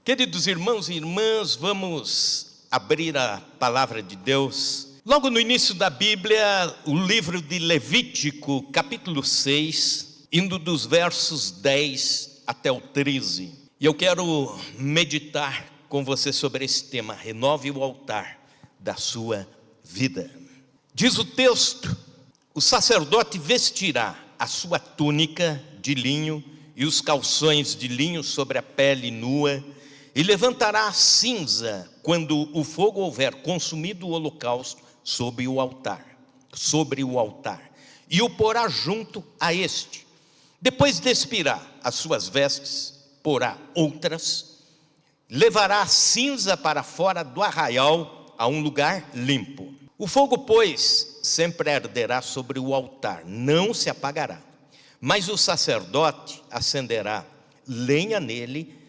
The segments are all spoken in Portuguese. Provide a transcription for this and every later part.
Queridos irmãos e irmãs, vamos abrir a palavra de Deus. Logo no início da Bíblia, o livro de Levítico, capítulo 6, indo dos versos 10 até o 13. E eu quero meditar com você sobre esse tema: renove o altar da sua vida. Diz o texto: o sacerdote vestirá a sua túnica de linho e os calções de linho sobre a pele nua, e levantará a cinza quando o fogo houver consumido o holocausto sobre o altar, e o porá junto a este. Depois despirá as suas vestes, porá outras, levará a cinza para fora do arraial a um lugar limpo. O fogo, pois, sempre arderá sobre o altar, não se apagará. Mas o sacerdote acenderá lenha nele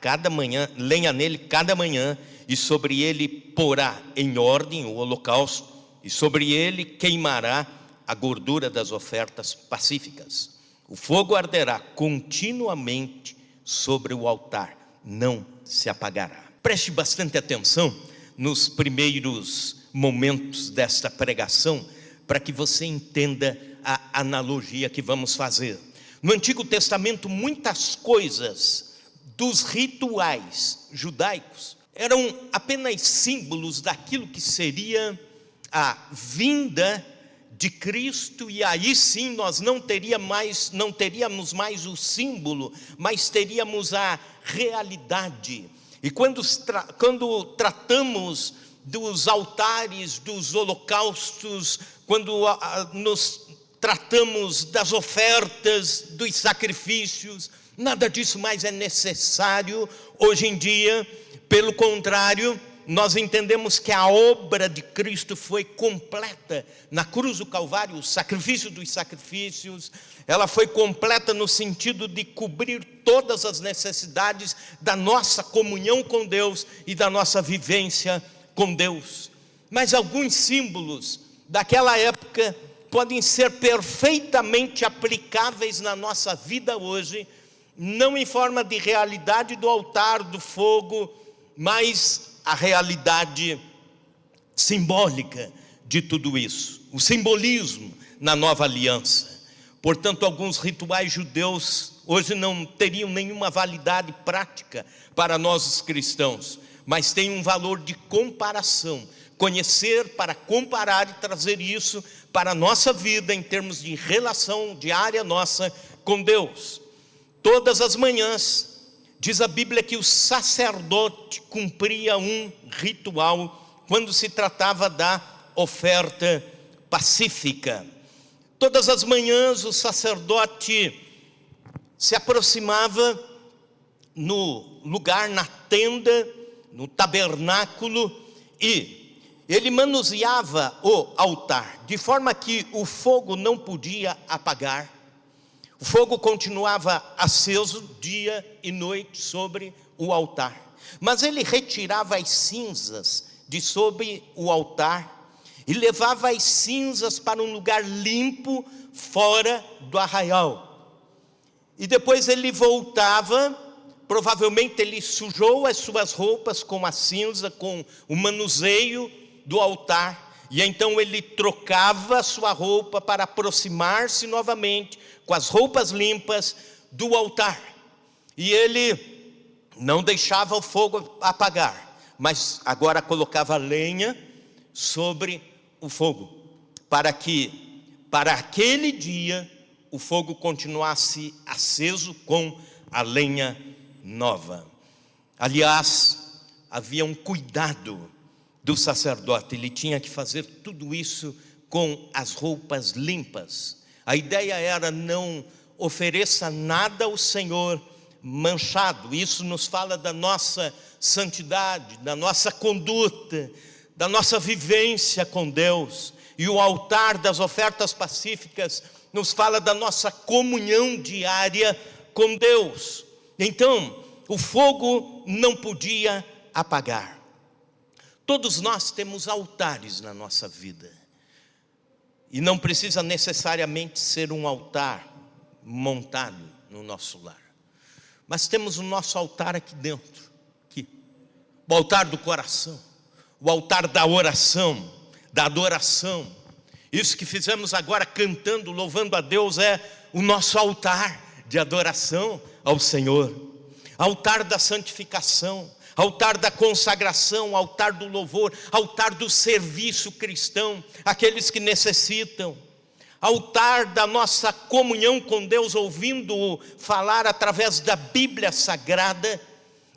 cada manhã, e sobre ele porá em ordem o holocausto, e sobre ele queimará a gordura das ofertas pacíficas. O fogo arderá continuamente sobre o altar, não se apagará. Preste bastante atenção nos primeiros momentos desta pregação, para que você entenda a analogia que vamos fazer. No Antigo Testamento, muitas coisas dos rituais judaicos eram apenas símbolos daquilo que seria a vinda de Cristo, e aí sim nós não teríamos mais o símbolo, mas teríamos a realidade. E quando tratamos dos altares, dos holocaustos, quando nos tratamos das ofertas, dos sacrifícios, nada disso mais é necessário hoje em dia. Pelo contrário, nós entendemos que a obra de Cristo foi completa na cruz do Calvário, o sacrifício dos sacrifícios. Ela foi completa no sentido de cobrir todas as necessidades da nossa comunhão com Deus e da nossa vivência com Deus. Mas alguns símbolos daquela época podem ser perfeitamente aplicáveis na nossa vida hoje, não em forma de realidade do altar, do fogo, mas a realidade simbólica de tudo isso, o simbolismo na nova aliança. Portanto, alguns rituais judeus hoje não teriam nenhuma validade prática para nós os cristãos, mas têm um valor de comparação, conhecer para comparar e trazer isso para a nossa vida em termos de relação diária nossa com Deus. Todas as manhãs, diz a Bíblia que o sacerdote cumpria um ritual quando se tratava da oferta pacífica. Todas as manhãs o sacerdote se aproximava no lugar, na tenda, no tabernáculo, e ele manuseava o altar, de forma que o fogo não podia apagar. O fogo continuava aceso dia e noite sobre o altar, mas ele retirava as cinzas de sobre o altar e levava as cinzas para um lugar limpo fora do arraial. E depois ele voltava, provavelmente ele sujou as suas roupas com a cinza, com o manuseio do altar, e então ele trocava a sua roupa para aproximar-se novamente com as roupas limpas do altar. E ele não deixava o fogo apagar, mas agora colocava lenha sobre o fogo, para que para aquele dia o fogo continuasse aceso com a lenha nova. Aliás, havia um cuidado do sacerdote, ele tinha que fazer tudo isso com as roupas limpas. A ideia era: não ofereça nada ao Senhor manchado. Isso nos fala da nossa santidade, da nossa conduta, da nossa vivência com Deus. E o altar das ofertas pacíficas nos fala da nossa comunhão diária com Deus. Então, o fogo não podia apagar. Todos nós temos altares na nossa vida, e não precisa necessariamente ser um altar montado no nosso lar, mas temos o nosso altar aqui dentro, o altar do coração, o altar da oração, da adoração. Isso que fizemos agora cantando, louvando a Deus, é o nosso altar de adoração ao Senhor. Altar da santificação, altar da consagração, altar do louvor, altar do serviço cristão, aqueles que necessitam. Altar da nossa comunhão com Deus, ouvindo-o falar através da Bíblia Sagrada.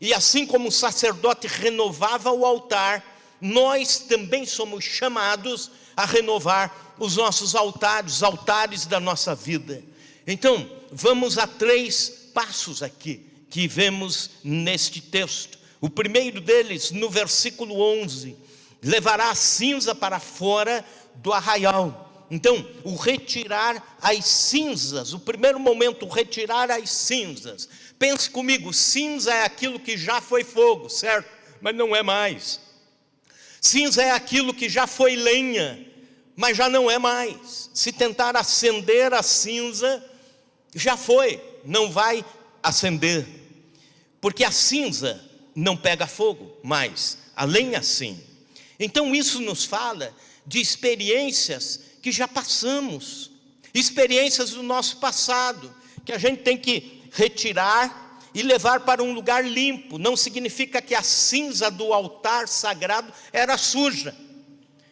E assim como o sacerdote renovava o altar, nós também somos chamados a renovar os nossos altares, os altares da nossa vida. Então, vamos a 3 passos aqui, que vemos neste texto. O primeiro deles, no versículo 11, levará a cinza para fora do arraial. Então, o retirar as cinzas, o primeiro momento, retirar as cinzas. Pense comigo, cinza é aquilo que já foi fogo, certo? Mas não é mais. Cinza é aquilo que já foi lenha, mas já não é mais. Se tentar acender a cinza, já foi, não vai acender. Porque a cinza não pega fogo, mas a lenha sim. Então isso nos fala de experiências que já passamos, experiências do nosso passado, que a gente tem que retirar e levar para um lugar limpo. Não significa que a cinza do altar sagrado era suja,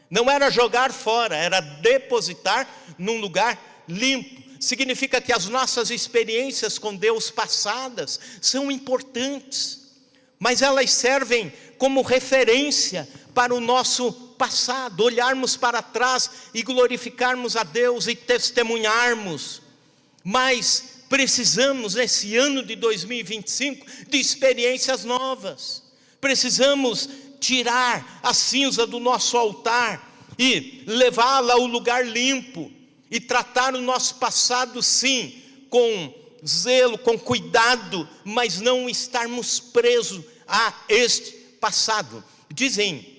não era jogar fora, era depositar num lugar limpo. Significa que as nossas experiências com Deus passadas são importantes, mas elas servem como referência para o nosso passado, olharmos para trás e glorificarmos a Deus e testemunharmos. Mas precisamos, nesse ano de 2025, de experiências novas. Precisamos tirar a cinza do nosso altar e levá-la ao lugar limpo, e tratar o nosso passado sim, com zelo, com cuidado, mas não estarmos presos a este passado. Dizem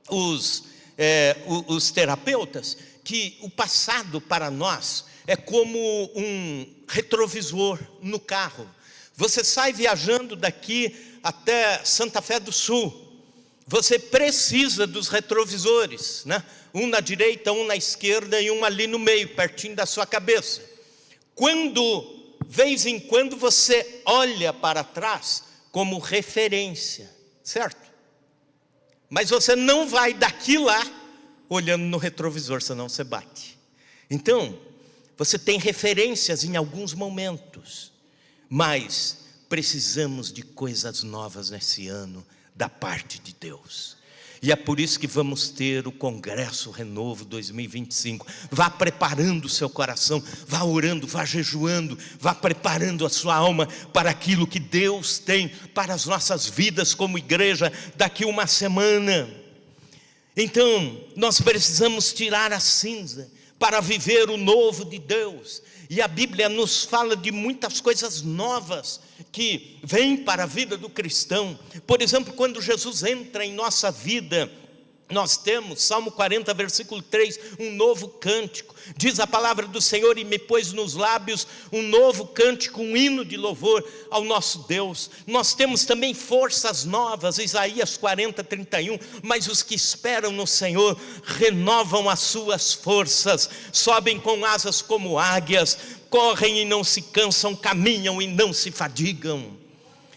os terapeutas que o passado para nós é como um retrovisor no carro. Você sai viajando daqui até Santa Fé do Sul, você precisa dos retrovisores, né? Um na direita, um na esquerda e um ali no meio, pertinho da sua cabeça. Vez em quando você olha para trás como referência, certo? Mas você não vai daqui lá olhando no retrovisor, senão você bate. Então, você tem referências em alguns momentos, mas precisamos de coisas novas nesse ano da parte de Deus. E é por isso que vamos ter o Congresso Renovo 2025. Vá preparando o seu coração, vá orando, vá jejuando, vá preparando a sua alma para aquilo que Deus tem para as nossas vidas como igreja daqui uma semana. Então, nós precisamos tirar a cinza para viver o novo de Deus. E a Bíblia nos fala de muitas coisas novas que vêm para a vida do cristão. Por exemplo, quando Jesus entra em nossa vida, nós temos, Salmo 40, versículo 3, um novo cântico. Diz a palavra do Senhor: e me pôs nos lábios um novo cântico, um hino de louvor ao nosso Deus. Nós temos também forças novas, Isaías 40, 31. Mas os que esperam no Senhor renovam as suas forças, sobem com asas como águias, correm e não se cansam, caminham e não se fadigam.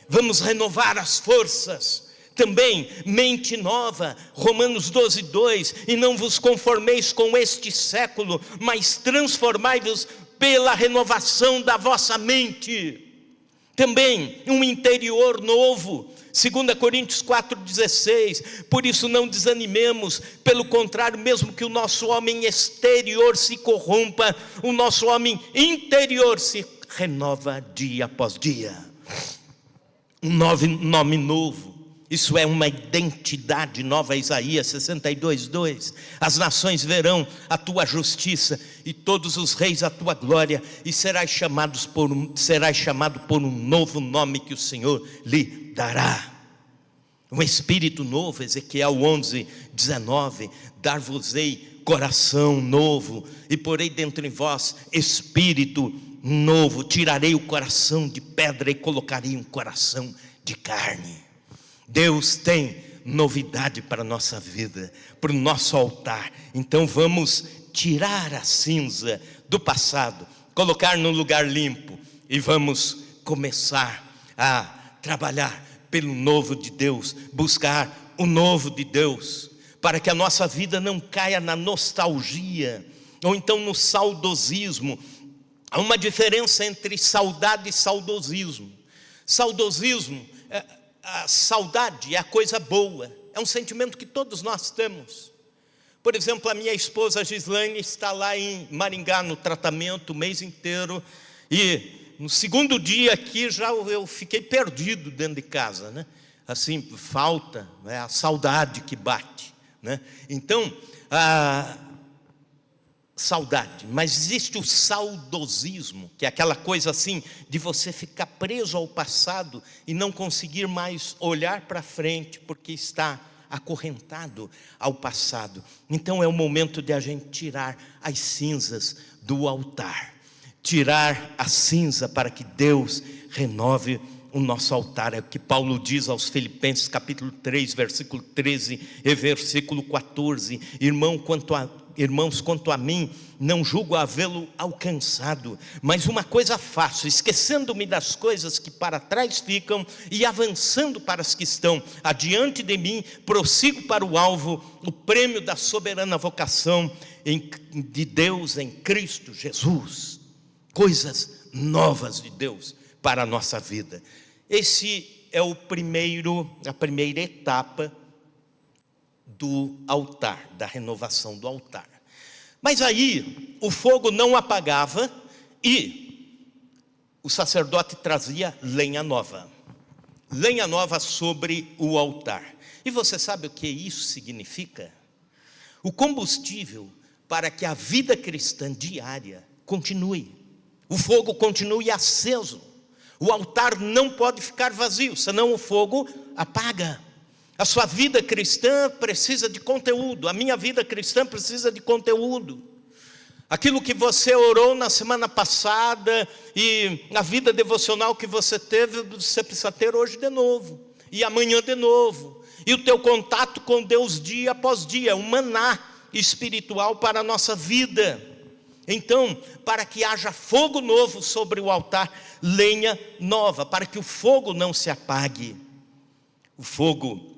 Vamos renovar as forças. Também mente nova, Romanos 12, 2, e não vos conformeis com este século, mas transformai-vos pela renovação da vossa mente. Também um interior novo, 2 Coríntios 4,16, por isso não desanimemos, pelo contrário, mesmo que o nosso homem exterior se corrompa, o nosso homem interior se renova dia após dia. Um nome novo. Isso é uma identidade nova. Isaías 62, 2. As nações verão a tua justiça e todos os reis a tua glória, e serás chamado por um novo nome que o Senhor lhe dará. Um espírito novo, Ezequiel 11, 19. Dar-vos-ei coração novo, e porei dentro em vós espírito novo. Tirarei o coração de pedra e colocarei um coração de carne. Deus tem novidade para a nossa vida, para o nosso altar. Então vamos tirar a cinza do passado, colocar no lugar limpo, e vamos começar a trabalhar pelo novo de Deus, buscar o novo de Deus, para que a nossa vida não caia na nostalgia, ou então no saudosismo. Há uma diferença entre saudade e saudosismo. Saudosismo, a saudade é a coisa boa, é um sentimento que todos nós temos. Por exemplo, a minha esposa Gislaine está lá em Maringá no tratamento o mês inteiro, e no segundo dia aqui já eu fiquei perdido dentro de casa, né? Assim, falta, né? A saudade que bate, né? Então, a saudade, mas existe o saudosismo, que é aquela coisa assim, de você ficar preso ao passado e não conseguir mais olhar para frente, porque está acorrentado ao passado. Então é o momento de a gente tirar as cinzas do altar, tirar a cinza para que Deus renove o nosso altar. É o que Paulo diz aos Filipenses capítulo 3, versículo 13 e versículo 14. Irmãos, quanto a mim, não julgo havê-lo alcançado, mas uma coisa faço, esquecendo-me das coisas que para trás ficam e avançando para as que estão adiante de mim, prossigo para o alvo, o prêmio da soberana vocação de Deus em Cristo Jesus. Coisas novas de Deus para a nossa vida. Esse é a primeira etapa do altar, da renovação do altar. Mas aí o fogo não apagava e o sacerdote trazia lenha nova sobre o altar. E você sabe o que isso significa? O combustível para que a vida cristã diária continue, o fogo continue aceso. O altar não pode ficar vazio, senão o fogo apaga. A sua vida cristã precisa de conteúdo, a minha vida cristã precisa de conteúdo. Aquilo que você orou na semana passada e a vida devocional que você teve, você precisa ter hoje de novo, e amanhã de novo. E o teu contato com Deus dia após dia, um maná espiritual para a nossa vida. Então, para que haja fogo novo sobre o altar, lenha nova, para que o fogo não se apague. O fogo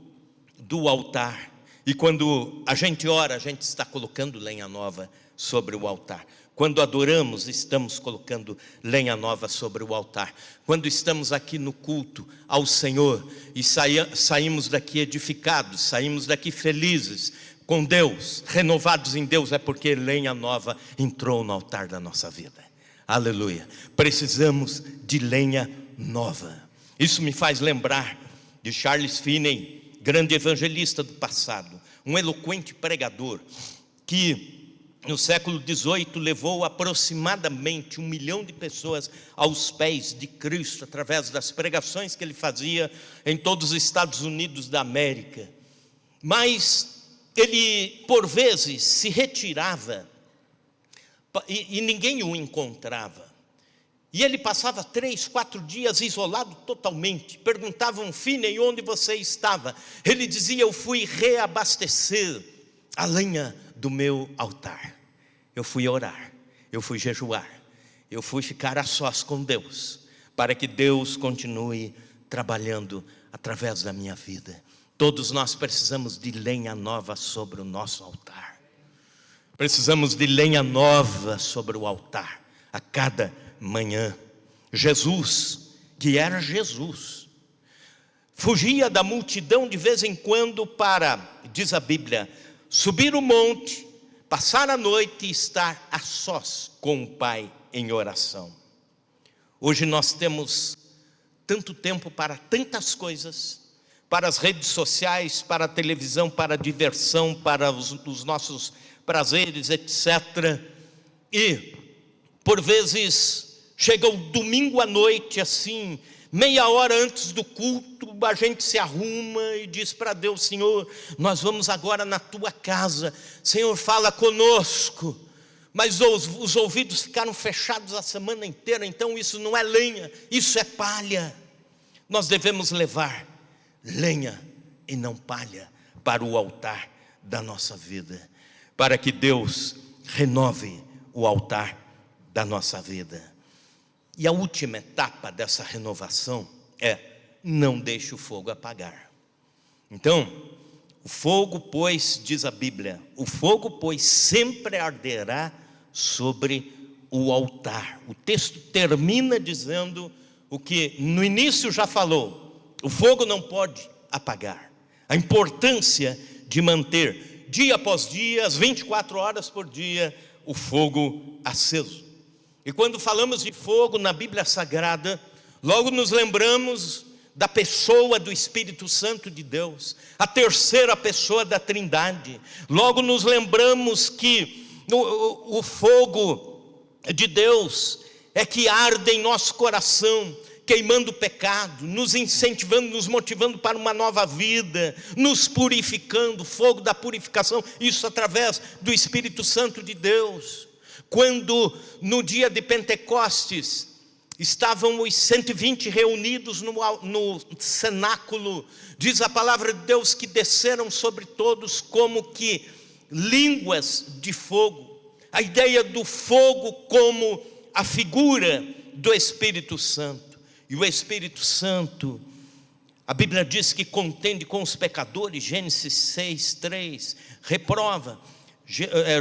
do altar. E quando a gente ora, a gente está colocando lenha nova sobre o altar. Quando adoramos, estamos colocando lenha nova sobre o altar. Quando estamos aqui no culto ao Senhor e saímos daqui edificados, saímos daqui felizes com Deus, renovados em Deus, é porque lenha nova entrou no altar da nossa vida. Aleluia. Precisamos de lenha nova. Isso me faz lembrar de Charles Finney, grande evangelista do passado, um eloquente pregador, que no século XVIII levou aproximadamente 1 milhão de pessoas aos pés de Cristo, através das pregações que ele fazia em todos os Estados Unidos da América. Mas ele, por vezes, se retirava e ninguém o encontrava. E ele passava 3, 4 dias isolado totalmente. Perguntavam: Finney, onde você estava? Ele dizia: eu fui reabastecer a lenha do meu altar. Eu fui orar, eu fui jejuar, eu fui ficar a sós com Deus, para que Deus continue trabalhando através da minha vida. Todos nós precisamos de lenha nova sobre o nosso altar. Precisamos de lenha nova sobre o altar a cada manhã. Jesus, que era Jesus, fugia da multidão de vez em quando para, diz a Bíblia, subir o monte, passar a noite e estar a sós com o Pai em oração. Hoje nós temos tanto tempo para tantas coisas, para as redes sociais, para a televisão, para a diversão, para os nossos prazeres, etc. E, por vezes, chega o domingo à noite, assim, meia hora antes do culto, a gente se arruma e diz para Deus: Senhor, nós vamos agora na tua casa, Senhor, fala conosco. Mas os ouvidos ficaram fechados a semana inteira, então isso não é lenha, isso é palha. Nós devemos levar lenha e não palha para o altar da nossa vida, para que Deus renove o altar da nossa vida. E a última etapa dessa renovação é: não deixe o fogo apagar. Então, o fogo, pois, diz a Bíblia, o fogo, pois, sempre arderá sobre o altar. O texto termina dizendo o que no início já falou: o fogo não pode apagar. A importância de manter dia após dia, as 24 horas por dia, o fogo aceso. E quando falamos de fogo na Bíblia Sagrada, logo nos lembramos da pessoa do Espírito Santo de Deus, a terceira pessoa da Trindade. Logo nos lembramos que o fogo de Deus é que arde em nosso coração, queimando o pecado, nos incentivando, nos motivando para uma nova vida, nos purificando, fogo da purificação, isso através do Espírito Santo de Deus. Quando no dia de Pentecostes estavam os 120 reunidos no cenáculo, diz a palavra de Deus que desceram sobre todos como que línguas de fogo. A ideia do fogo como a figura do Espírito Santo. E o Espírito Santo, a Bíblia diz que contende com os pecadores, Gênesis 6:3, reprova.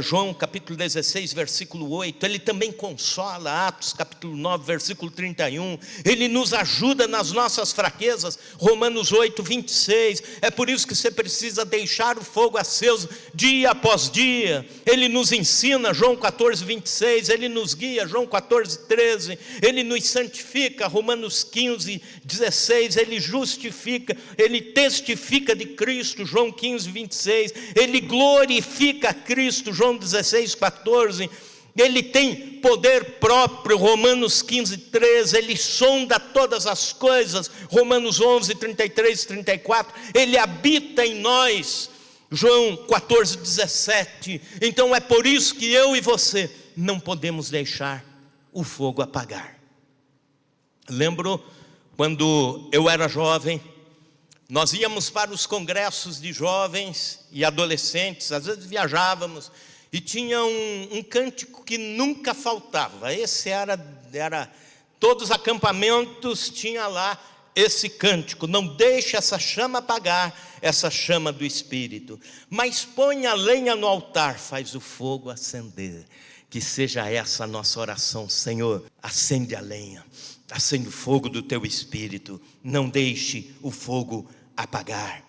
João capítulo 16, versículo 8, ele também consola, Atos capítulo 9, versículo 31, ele nos ajuda nas nossas fraquezas, Romanos 8, 26, é por isso que você precisa deixar o fogo aceso dia após dia. Ele nos ensina, João 14, 26, ele nos guia, João 14, 13, ele nos santifica, Romanos 15, 16, ele justifica, ele testifica de Cristo, João 15, 26, ele glorifica Cristo, João 16, 14, ele tem poder próprio, Romanos 15, 13, ele sonda todas as coisas, Romanos 11, 33, 34, ele habita em nós, João 14, 17, então é por isso que eu e você não podemos deixar o fogo apagar. Lembro quando eu era jovem, nós íamos para os congressos de jovens e adolescentes, às vezes viajávamos, e tinha um cântico que nunca faltava. Esse era todos os acampamentos tinha lá esse cântico: não deixe essa chama apagar, essa chama do Espírito, mas põe a lenha no altar, faz o fogo acender. Que seja essa a nossa oração: Senhor, acende a lenha, acende o fogo do teu Espírito, não deixe o fogo apagar.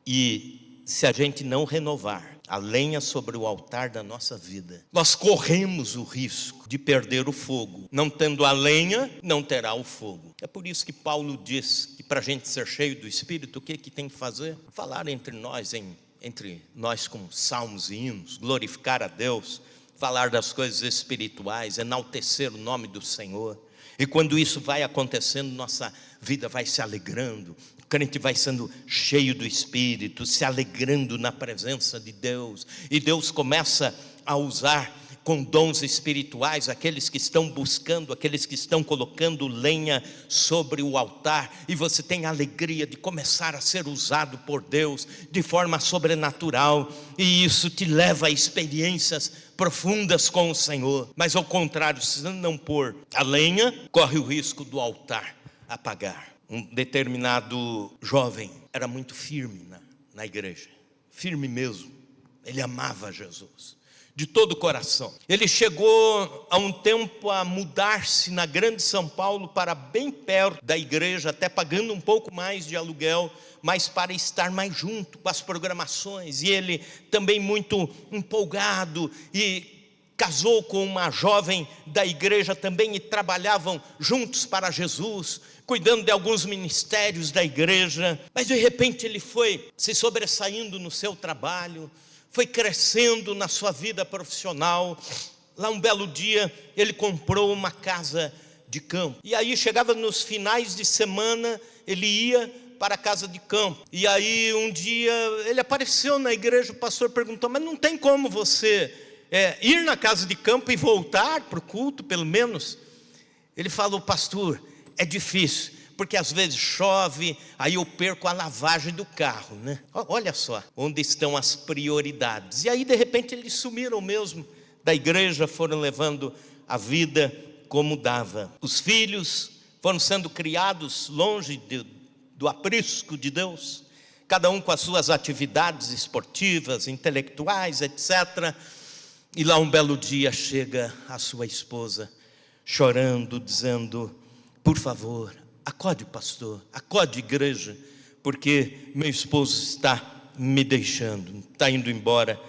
E se a gente não renovar a lenha sobre o altar da nossa vida, nós corremos o risco de perder o fogo. Não tendo a lenha, não terá o fogo. É por isso que Paulo diz que para a gente ser cheio do Espírito, o que tem que fazer? Falar entre nós com salmos e hinos, glorificar a Deus, falar das coisas espirituais, enaltecer o nome do Senhor. E quando isso vai acontecendo, nossa vida vai se alegrando, o crente vai sendo cheio do Espírito, se alegrando na presença de Deus, e Deus começa a usar com dons espirituais aqueles que estão buscando, aqueles que estão colocando lenha sobre o altar, e você tem a alegria de começar a ser usado por Deus de forma sobrenatural, e isso te leva a experiências profundas com o Senhor. Mas ao contrário, se não pôr a lenha, corre o risco do altar apagar. Um determinado jovem era muito firme na igreja, firme mesmo, ele amava Jesus de todo o coração. Ele chegou há um tempo a mudar-se na grande São Paulo para bem perto da igreja, até pagando um pouco mais de aluguel, mas para estar mais junto com as programações. E ele também muito empolgado, e casou com uma jovem da igreja também, e trabalhavam juntos para Jesus, cuidando de alguns ministérios da igreja. Mas de repente ele foi se sobressaindo no seu trabalho, foi crescendo na sua vida profissional. Lá um belo dia ele comprou uma casa de campo, e aí chegava nos finais de semana, ele ia para a casa de campo. E aí um dia ele apareceu na igreja, o pastor perguntou: mas não tem como você ir na casa de campo e voltar para o culto pelo menos? Ele falou: pastor, é difícil, porque às vezes chove, aí eu perco a lavagem do carro, né? Olha só, onde estão as prioridades. E aí de repente eles sumiram mesmo da igreja, foram levando a vida como dava. Os filhos foram sendo criados longe do aprisco de Deus, cada um com as suas atividades esportivas, intelectuais, etc. E lá um belo dia chega a sua esposa, chorando, dizendo: por favor, acode pastor, acode igreja, porque meu esposo está me deixando, está indo embora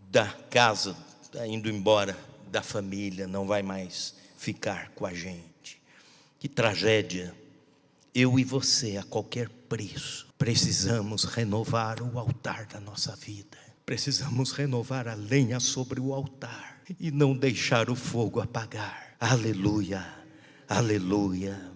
da casa, está indo embora da família, não vai mais ficar com a gente. Que tragédia. Eu e você, a qualquer preço, precisamos renovar o altar da nossa vida. Precisamos renovar a lenha sobre o altar e não deixar o fogo apagar. Aleluia, aleluia.